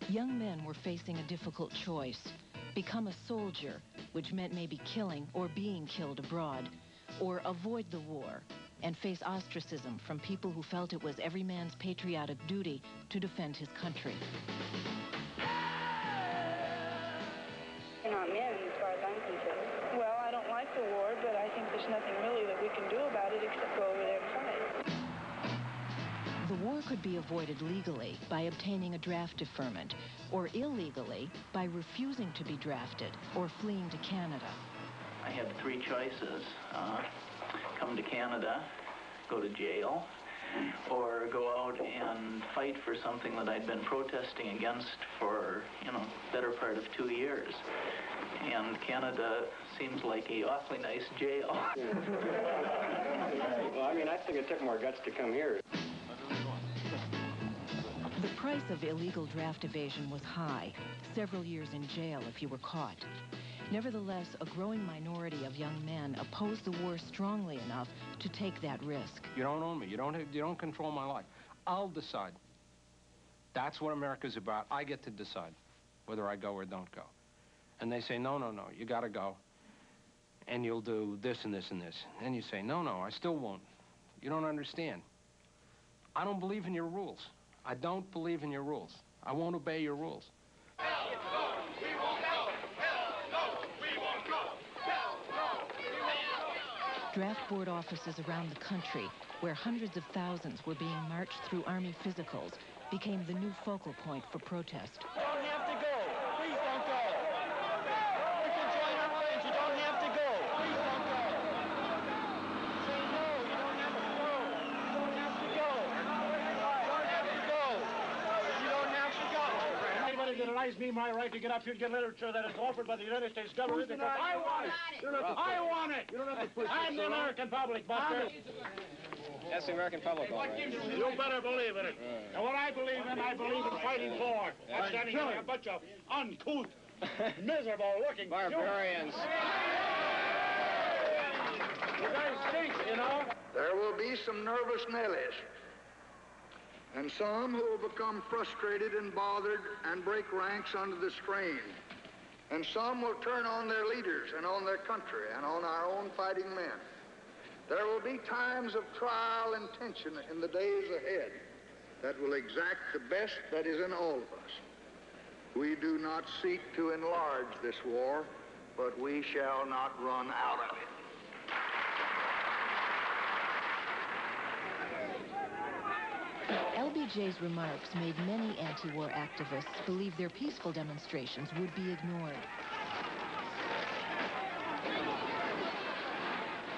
Young men were facing a difficult choice. Become a soldier, which meant maybe killing or being killed abroad, or avoid the war and face ostracism from people who felt it was every man's patriotic duty to defend his country. They're not men, as far as I'm concerned. Well, I don't like the war, but I think there's nothing really that we can do about it except go over there and fight. The war could be avoided legally by obtaining a draft deferment, or illegally by refusing to be drafted or fleeing to Canada. I had three choices. Come to Canada, go to jail, or go out and fight for something that I'd been protesting against for, better part of 2 years. And Canada seems like a awfully nice jail. Well, I think it took more guts to come here. The price of illegal draft evasion was high, several years in jail if you were caught. Nevertheless, a growing minority of young men opposed the war strongly enough to take that risk. You don't own me. You don't control my life. I'll decide. That's what America's about. I get to decide whether I go or don't go. And they say, no, no, no, you got to go. And you'll do this and this and this. And you say, no, no, I still won't. You don't understand. I don't believe in your rules. I don't believe in your rules. I won't obey your rules. Hell no, we won't go. Hell no, we won't go. Hell no, we won't go. Draft board offices around the country, where hundreds of thousands were being marched through Army physicals, became the new focal point for protest. You don't have to go. Please don't go. You can join our ranks. You don't have to go. Please don't go. Say no. You don't have to go. You don't have to go. You don't have to go. Anybody denies me my right to get up here and get literature that is offered by the United States government because I want it. I want it. You don't have to push I'm the American public, Buster. That's the American public, all right. You better believe in it. And what I believe in fighting for. I'm standing here like a bunch of uncouth, miserable-looking barbarians. You guys stink, you know? There will be some nervous Nellies, and some who will become frustrated and bothered and break ranks under the strain. And some will turn on their leaders and on their country and on our own fighting men. There will be times of trial and tension in the days ahead that will exact the best that is in all of us. We do not seek to enlarge this war, but we shall not run out of it. LBJ's remarks made many anti-war activists believe their peaceful demonstrations would be ignored.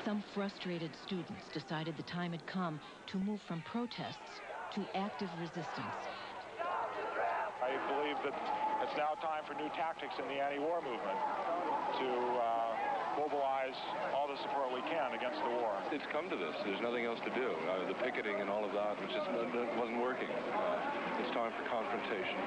Some frustrated students decided the time had come to move from protests to active resistance. I believe that it's now time for new tactics in the anti-war movement to mobilize all the support we can against the war. It's come to this. There's nothing else to do. The picketing and all of that, which just wasn't working. It's time for confrontation.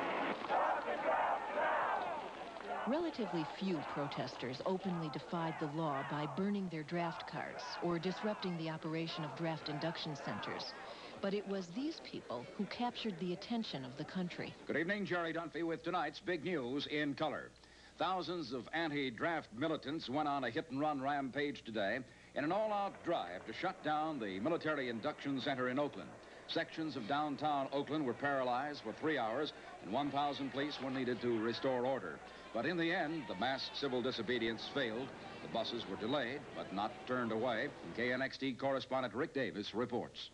Relatively few protesters openly defied the law by burning their draft cards or disrupting the operation of draft induction centers. But it was these people who captured the attention of the country. Good evening, Jerry Dunphy with tonight's big news in color. Thousands of anti-draft militants went on a hit-and-run rampage today in an all-out drive to shut down the military induction center in Oakland. Sections of downtown Oakland were paralyzed for 3 hours, and 1,000 police were needed to restore order. But in the end, the mass civil disobedience failed. The buses were delayed, but not turned away. And KNXT correspondent Rick Davis reports.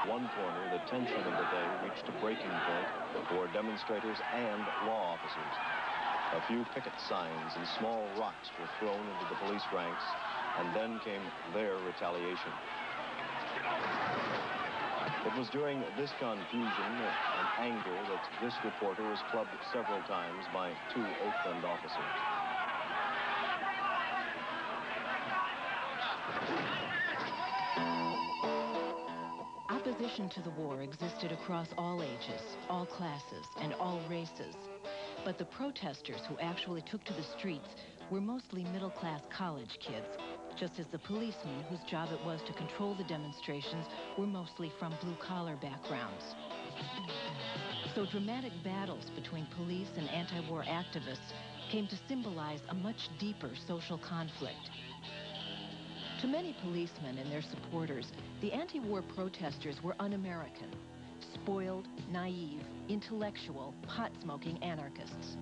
One corner, the tension of the day reached a breaking point for demonstrators and law officers. A few picket signs and small rocks were thrown into the police ranks, and then came their retaliation. It was during this confusion and anger that this reporter was clubbed several times by 2 Oakland officers. Opposition to the war existed across all ages, all classes, and all races. But the protesters who actually took to the streets were mostly middle-class college kids just as the policemen, whose job it was to control the demonstrations, were mostly from blue-collar backgrounds. So dramatic battles between police and anti-war activists came to symbolize a much deeper social conflict. To many policemen and their supporters, the anti-war protesters were un-American, spoiled, naive, intellectual, pot-smoking anarchists.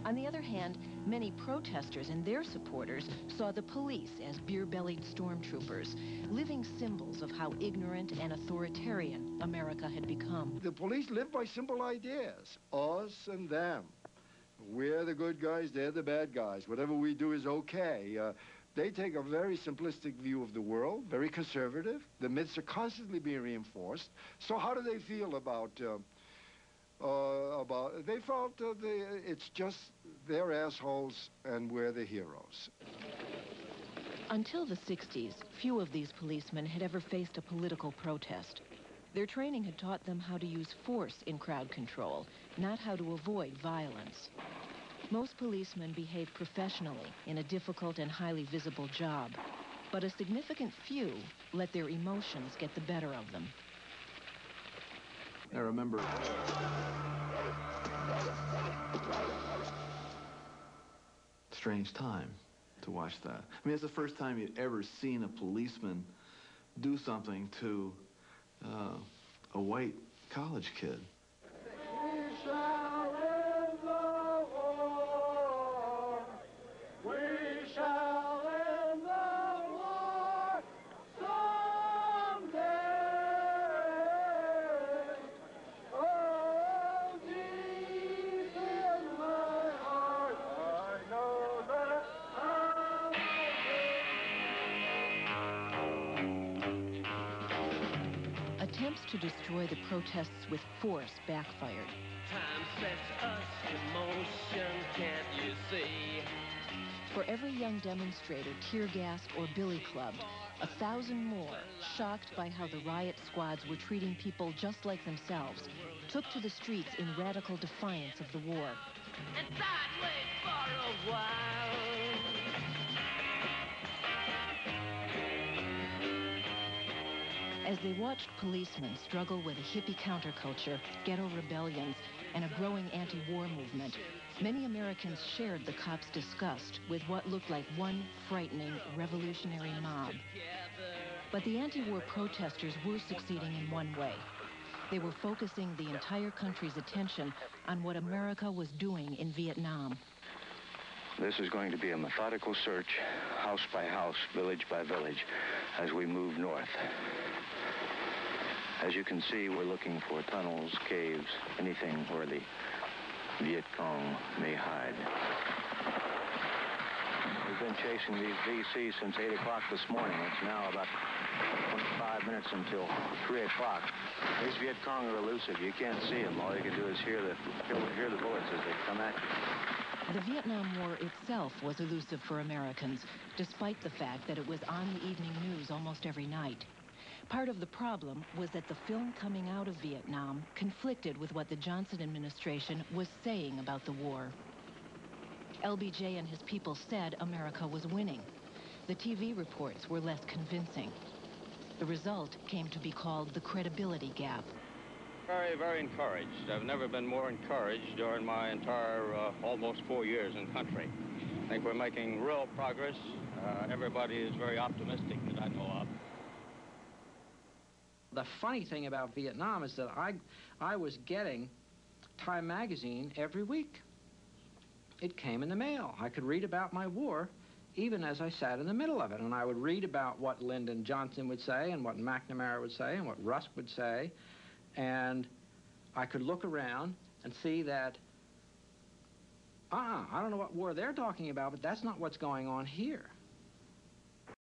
On the other hand, many protesters and their supporters saw the police as beer-bellied stormtroopers, living symbols of how ignorant and authoritarian America had become. The police live by simple ideas, us and them. We're the good guys, they're the bad guys. Whatever we do is okay. They take a very simplistic view of the world, very conservative. The myths are constantly being reinforced. So how do they feel about they felt it's just they're assholes and we're the heroes. Until the 60s, few of these policemen had ever faced a political protest. Their training had taught them how to use force in crowd control, not how to avoid violence. Most policemen behaved professionally in a difficult and highly visible job, but a significant few let their emotions get the better of them. I remember strange time to watch that. I mean, it's the first time you'd ever seen a policeman do something to a white college kid. We shall win the war. We shall win the war someday. Oh, deep in my heart, I know that Attempts to destroy the protests with force backfired. Time sets us in motion, can't you see? For every young demonstrator tear-gassed or billy-clubbed, 1,000 more, shocked by how the riot squads were treating people just like themselves, took to the streets in radical defiance of the war. And I'd wait for a while. As they watched policemen struggle with a hippie counterculture, ghetto rebellions, and a growing anti-war movement, many Americans shared the cops' disgust with what looked like one frightening revolutionary mob. But the anti-war protesters were succeeding in one way. They were focusing the entire country's attention on what America was doing in Vietnam. This is going to be a methodical search, house by house, village by village, as we move north. As you can see, we're looking for tunnels, caves, anything where the Viet Cong may hide. We've been chasing these VCs since 8 o'clock this morning. It's now about 25 minutes until 3 o'clock. These Viet Cong are elusive. You can't see them. All you can do is hear the bullets as they come at you. The Vietnam War itself was elusive for Americans, despite the fact that it was on the evening news almost every night. Part of the problem was that the film coming out of Vietnam conflicted with what the Johnson administration was saying about the war. LBJ and his people said America was winning. The TV reports were less convincing. The result came to be called the credibility gap. Very, very encouraged. I've never been more encouraged during my entire almost 4 years in country. I think we're making real progress. Everybody is very optimistic that I know of. The funny thing about Vietnam is that I was getting Time magazine every week. It came in the mail. I could read about my war even as I sat in the middle of it. And I would read about what Lyndon Johnson would say and what McNamara would say and what Rusk would say. And I could look around and see that, I don't know what war they're talking about, but that's not what's going on here.